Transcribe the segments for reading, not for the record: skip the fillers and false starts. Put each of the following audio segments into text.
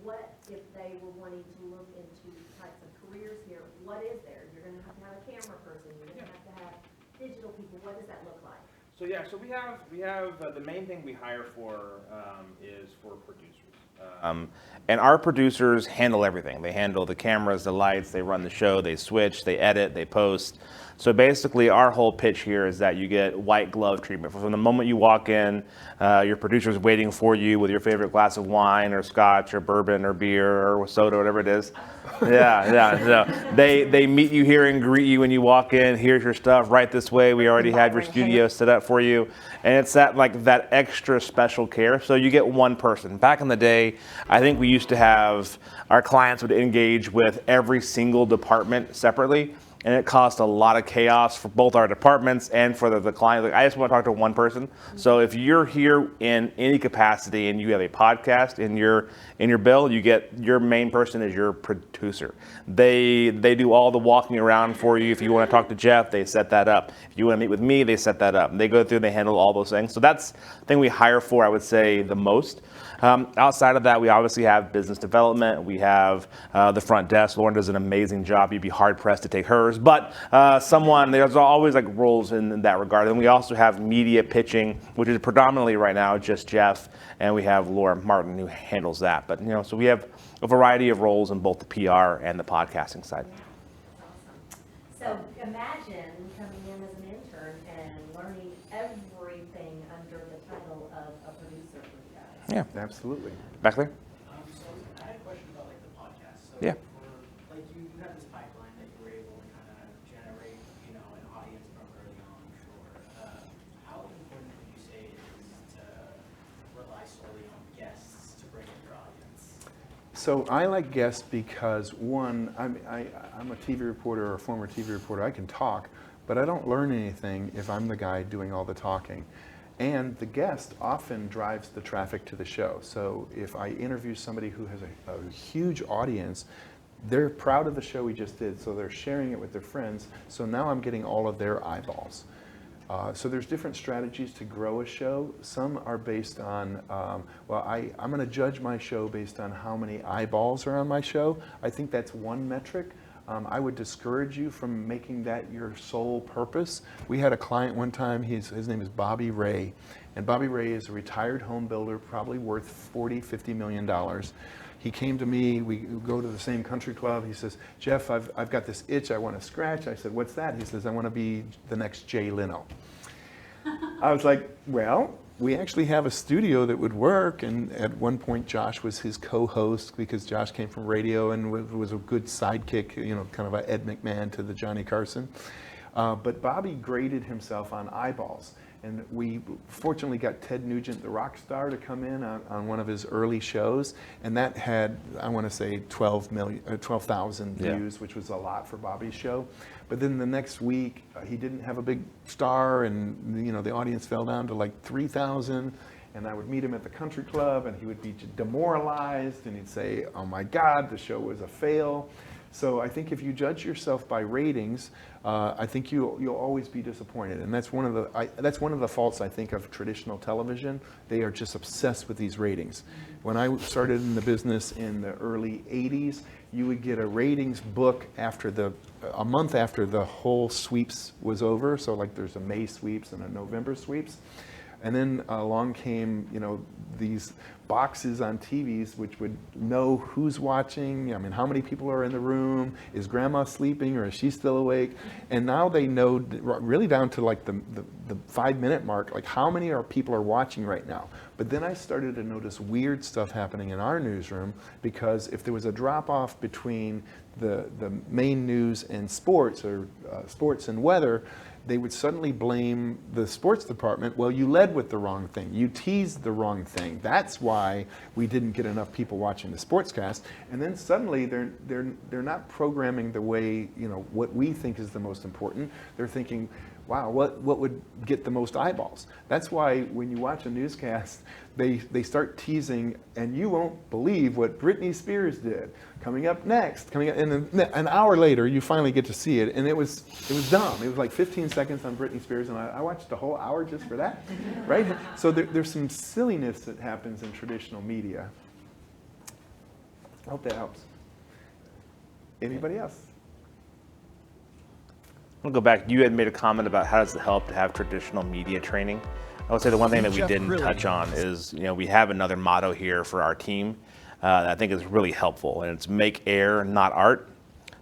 what if they were wanting to look into types of careers here? What is there? You're going to have a camera person. You're going to have digital people. What does that look like? So yeah, so we have the main thing we hire for is for producers. And our producers handle everything. They handle the cameras, the lights, they run the show, they switch, they edit, they post. So basically our whole pitch here is that you get white glove treatment. From the moment you walk in, your producer's waiting for you with your favorite glass of wine or scotch or bourbon or beer or soda, whatever it is. Yeah. So they meet you here and greet you when you walk in. Here's your stuff right this way. We already have your studio set up for you. And it's that extra special care. So you get one person. Back in the day, I think we used to have our clients would engage with every single department separately. And it caused a lot of chaos for both our departments and for the client. Like, I just want to talk to one person. So if you're here in any capacity and you have a podcast in your bill, you get your main person is your producer. They do all the walking around for you. If you want to talk to Jeff, they set that up. If you want to meet with me, they set that up. And they go through, they handle all those things. So that's the thing we hire for, I would say, the most. Outside of that, we obviously have business development. We have the front desk. Lauren does an amazing job. You'd be hard pressed to take hers. But there's always like roles in that regard. And we also have media pitching, which is predominantly right now just Jeff, and we have Laura Martin who handles that. But so we have a variety of roles in both the PR and the podcasting side. So imagine coming in as an intern and learning everything under the title of a producer for you guys. Yeah, Absolutely. back there. So I had a question about like the podcast. So Yeah. like you have this pipeline that you were able to kind of generate, an audience from early on, I'm sure. How important would you say it is to rely solely on guests to bring in your audience? So I like guests because, one, I'm a TV reporter or a former TV reporter. I can talk, but I don't learn anything if I'm the guy doing all the talking. And the guest often drives the traffic to the show. So if I interview somebody who has a huge audience, they're proud of the show we just did, so they're sharing it with their friends. So now I'm getting all of their eyeballs. So there's different strategies to grow a show. Some are based on, I'm going to judge my show based on how many eyeballs are on my show. I think that's one metric. I would discourage you from making that your sole purpose. We had a client one time, his name is Bobby Ray. And Bobby Ray is a retired home builder, probably worth $40–50 million. He came to me, we go to the same country club. He says, Jeff, I've got this itch I want to scratch. I said, what's that? He says, I want to be the next Jay Leno. I was like, well, we actually have a studio that would work. And at one point, Josh was his co-host because Josh came from radio and was a good sidekick, kind of a Ed McMahon to the Johnny Carson. But Bobby graded himself on eyeballs. And we fortunately got Ted Nugent, the rock star, to come in on one of his early shows. And that had, I want to say, 12,000 views, which was a lot for Bobby's show. But then the next week, he didn't have a big star, and the audience fell down to like 3,000. And I would meet him at the country club, and he would be demoralized, and he'd say, oh my God, the show was a fail. So I think if you judge yourself by ratings, I think you'll always be disappointed, and that's one of the faults I think of traditional television. They are just obsessed with these ratings. When I started in the business in the early '80s, you would get a ratings book a month after the whole sweeps was over. So like there's a May sweeps and a November sweeps. And then along came, these boxes on TVs which would know who's watching. I mean, how many people are in the room? Is grandma sleeping or is she still awake? And now they know really down to like the 5-minute mark, like how many people are watching right now. But then I started to notice weird stuff happening in our newsroom, because if there was a drop off between the main news and sports, or sports and weather, they would suddenly blame the sports department. Well, you led with the wrong thing. You teased the wrong thing. That's why we didn't get enough people watching the sportscast. And then suddenly they're not programming the way, what we think is the most important. They're thinking, wow, what would get the most eyeballs? That's why when you watch a newscast, they start teasing, and you won't believe what Britney Spears did. Coming up next, and then an hour later, you finally get to see it, and it was dumb. It was like 15 seconds on Britney Spears, and I watched the whole hour just for that, right? So there's some silliness that happens in traditional media. I hope that helps. Anybody else? I'll go back. You had made a comment about how does it help to have traditional media training. I would say the one thing that we didn't touch on is, we have another motto here for our team that I think is really helpful, and it's make air, not art.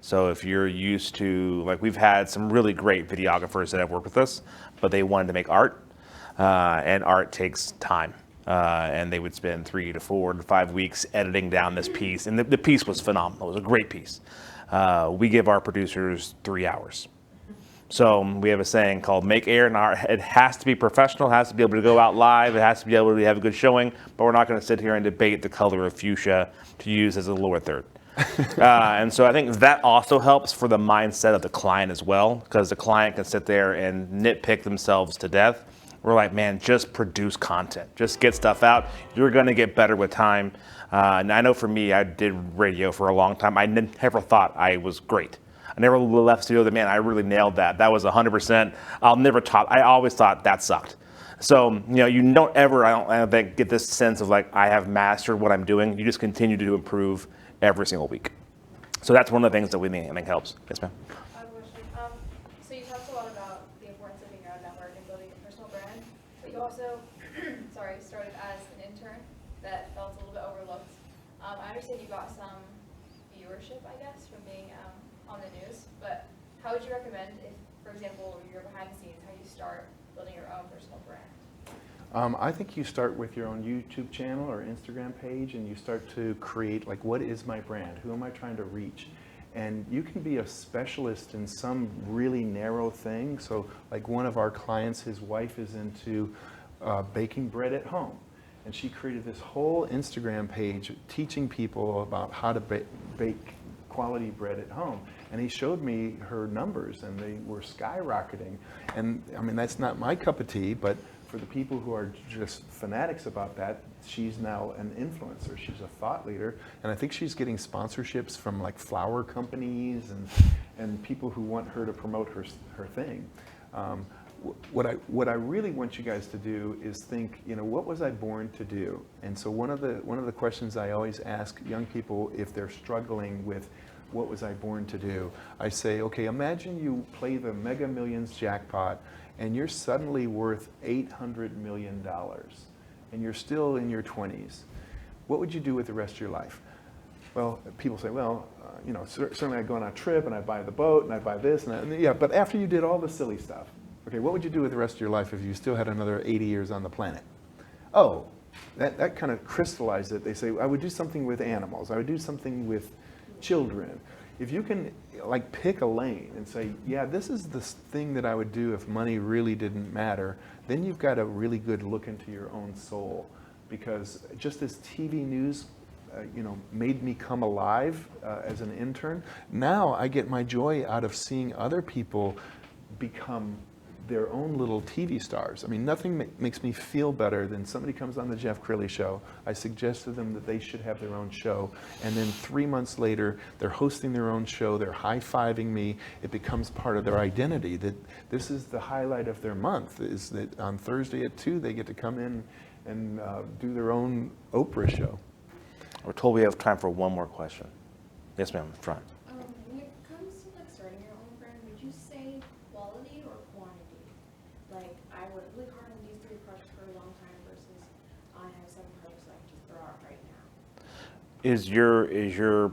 So if you're used to, like, we've had some really great videographers that have worked with us, but they wanted to make art, and art takes time. And they would spend 3 to 4 to 5 weeks editing down this piece, and the piece was phenomenal. It was a great piece. We give our producers 3 hours. So we have a saying called make air and art. It has to be professional, it has to be able to go out live, it has to be able to have a good showing, but we're not going to sit here and debate the color of fuchsia to use as a lower third. And so I think that also helps for the mindset of the client as well, because the client can sit there and nitpick themselves to death. We're like, man, just produce content, just get stuff out. You're going to get better with time. And I know for me, I did radio for a long time. I never thought I was great. I never left studio that, man, I really nailed that. That was 100%. I always thought that sucked. So, you don't ever, I don't think, get this sense of like, I have mastered what I'm doing. You just continue to improve every single week. So that's one of the things that I think helps. Yes, ma'am. I have a question. So you talked a lot about the importance of being around network and building a personal brand, but you also, started as an intern that felt a little bit overlooked. I understand you got some viewership, I guess, from being on the news, but how would you recommend if, for example, you're behind the scenes, how you start building your own personal brand? I think you start with your own YouTube channel or Instagram page, and you start to create, like, what is my brand? Who am I trying to reach? And you can be a specialist in some really narrow thing. So, like, one of our clients, his wife is into baking bread at home. And she created this whole Instagram page teaching people about how to bake quality bread at home. And he showed me her numbers, and they were skyrocketing. And I mean, that's not my cup of tea, but for the people who are just fanatics about that, she's now an influencer. She's a thought leader. And I think she's getting sponsorships from like flour companies and people who want her to promote her thing. What I really want you guys to do is think, what was I born to do? And so one of the questions I always ask young people if they're struggling with what was I born to do, I say, okay, imagine you play the Mega Millions jackpot and you're suddenly worth $800 million and you're still in your 20s. What would you do with the rest of your life? Well, people say, well, certainly I'd go on a trip and I'd buy the boat and I'd buy this and yeah, but after you did all the silly stuff, okay, what would you do with the rest of your life if you still had another 80 years on the planet? Oh, that kind of crystallized it. They say, I would do something with animals. I would do something with children. If you can like pick a lane and say, yeah, this is the thing that I would do if money really didn't matter, then you've got a really good look into your own soul. Because just as TV news made me come alive as an intern, now I get my joy out of seeing other people become their own little TV stars. I mean, nothing makes me feel better than somebody comes on the Jeff Crilley show. I suggest to them that they should have their own show. And then 3 months later, they're hosting their own show. They're high-fiving me. It becomes part of their identity. That this is the highlight of their month, is that on Thursday at 2, they get to come in and do their own Oprah show. We're told we have time for one more question. Yes, ma'am, front. When it comes to like starting your own brand, would you say quality or quantity? Like, I worked really hard on these 3 projects for a long time versus I have 7 projects I can just throw out right now. Is your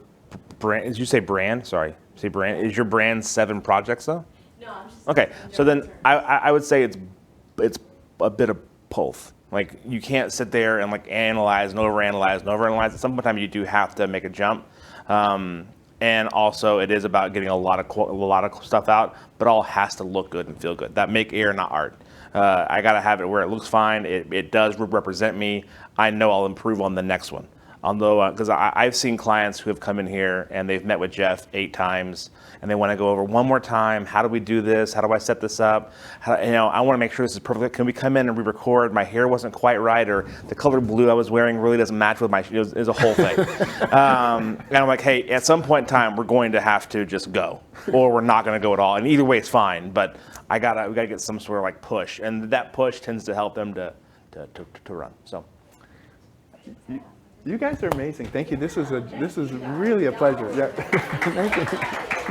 brand? Did you say brand? Sorry, say brand. Is your brand 7 projects though? No, I'm just Okay, so then I would say it's a bit of both. Like, you can't sit there and like analyze and overanalyze. At some point in time, you do have to make a jump. And also, it is about getting a lot of stuff out, but all has to look good and feel good. That make air, not art. I gotta have it where it looks fine. It does represent me. I know I'll improve on the next one. Although, because I've seen clients who have come in here and they've met with Jeff 8 times, and they want to go over one more time. How do we do this? How do I set this up? I want to make sure this is perfect. Can we come in and re-record? My hair wasn't quite right, or the color blue I was wearing really doesn't match with my. It was a whole thing. And I'm like, hey, at some point in time, we're going to have to just go, or we're not going to go at all. And either way, it's fine. But we gotta get some sort of like push, and that push tends to help them to run. So. You guys are amazing. Thank you. This is really a pleasure. Yeah. Thank you.